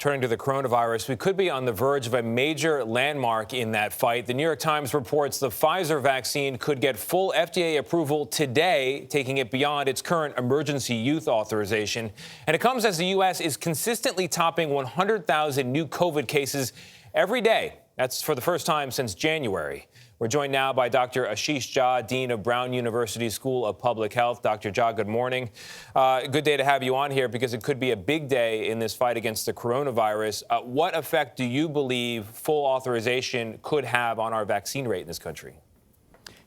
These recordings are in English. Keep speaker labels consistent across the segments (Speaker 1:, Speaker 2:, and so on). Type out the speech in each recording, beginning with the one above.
Speaker 1: Turning to the coronavirus, we could be on the verge of a major landmark in that fight. The New York Times reports the Pfizer vaccine could get full FDA approval today, taking it beyond its current emergency use authorization. And it comes as the U.S. is consistently topping 100,000 new COVID cases every day. That's for the first time since January. We're joined now by Dr. Ashish Jha, Dean of Brown University School of Public Health. Dr. Jha, good morning. Good day to have you on here because it could be a big day in this fight against the coronavirus. What effect do you believe full authorization could have on our vaccine rate in this country?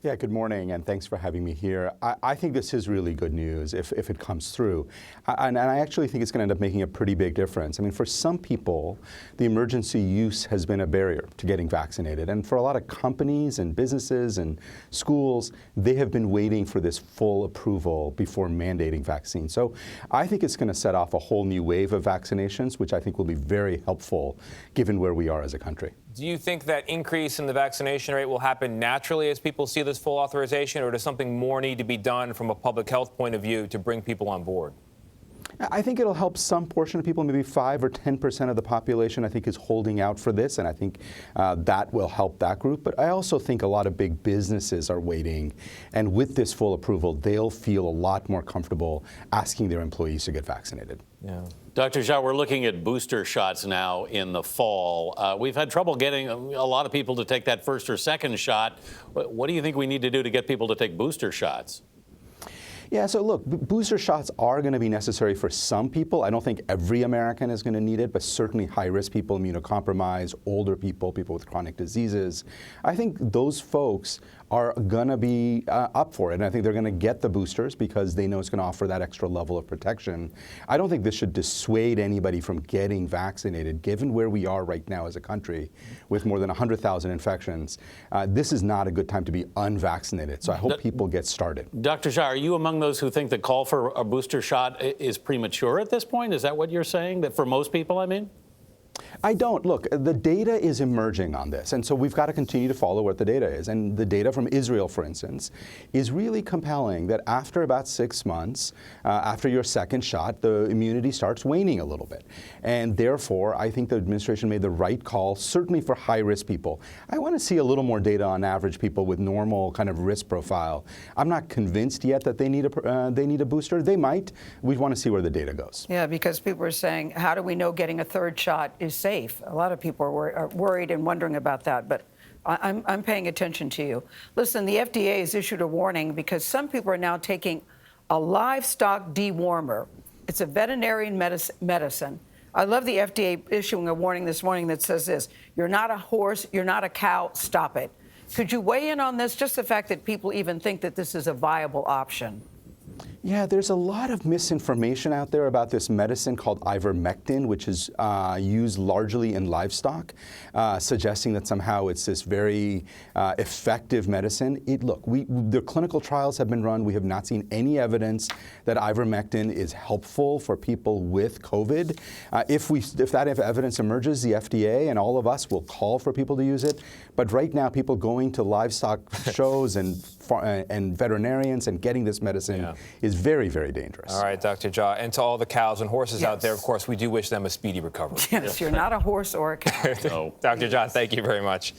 Speaker 2: Yeah, good morning, and thanks for having me here. I think this is really good news if it comes through. And I actually think it's going to end up making a pretty big difference. I mean, for some people, the emergency use has been a barrier to getting vaccinated. And for a lot of companies and businesses and schools, they have been waiting for this full approval before mandating vaccines. So I think it's going to set off a whole new wave of vaccinations, which I think will be very helpful given where we are as a country.
Speaker 1: Do you think that increase in the vaccination rate will happen naturally as people see this full authorization, or does something more need to be done from a public health point of view to bring people on board?
Speaker 2: I think it'll help some portion of people, maybe 5 or 10% of the population, I think, is holding out for this, and I think that will help that group. But I also think a lot of big businesses are waiting, and with this full approval, they'll feel a lot more comfortable asking their employees to get vaccinated.
Speaker 1: Yeah.
Speaker 3: Dr. Jha, we're looking at booster shots now in the fall. We've had trouble getting a lot of people to take that first or second shot. What do you think we need to do to get people to take booster shots?
Speaker 2: Yeah, so look, booster shots are going to be necessary for some people. I don't think every American is going to need it, but certainly high-risk people, immunocompromised, older people, people with chronic diseases. I think those folks are going to be up for it, and I think they're going to get the boosters because they know it's going to offer that extra level of protection. I don't think this should dissuade anybody from getting vaccinated, given where we are right now as a country with more than 100,000 infections. This is not a good time to be unvaccinated, so I hope people get started.
Speaker 3: Dr. Jha, are you among those who think the call for a booster shot is premature at this point? Is that what you're saying? That for most people, I mean?
Speaker 2: I don't. Look, the data is emerging on this, and so we've got to continue to follow what the data is. And the data from Israel, for instance, is really compelling that after about 6 months, after your second shot, the immunity starts waning a little bit. And therefore, I think the administration made the right call, certainly for high-risk people. I want to see a little more data on average people with normal kind of risk profile. I'm not convinced yet that they need a booster. They might. We want to see where the data goes.
Speaker 4: Yeah, because people are saying, how do we know getting a third shot is safe? A lot of people are worried and wondering about that, but I'm paying attention to you. Listen, the FDA has issued a warning because some people are now taking a livestock dewormer. It's a veterinarian medicine. I love the FDA issuing a warning this morning that says this: you're not a horse, you're not a cow, stop it. Could you weigh in on this, just the fact that people even think that this is a viable option?
Speaker 2: Yeah, there's a lot of misinformation out there about this medicine called ivermectin, which is used largely in livestock, suggesting that somehow it's this very effective medicine. Look, the clinical trials have been run. We have not seen any evidence that ivermectin is helpful for people with COVID. If that evidence emerges, the FDA and all of us will call for people to use it. But right now, people going to livestock shows and veterinarians and getting this medicine is very, very dangerous.
Speaker 1: All right, Dr. Jha, and to all the cows and horses out there, of course, we do wish them a speedy recovery.
Speaker 4: Yes, you're not a horse or a cow.
Speaker 1: No. Dr. Jha, thank you very much.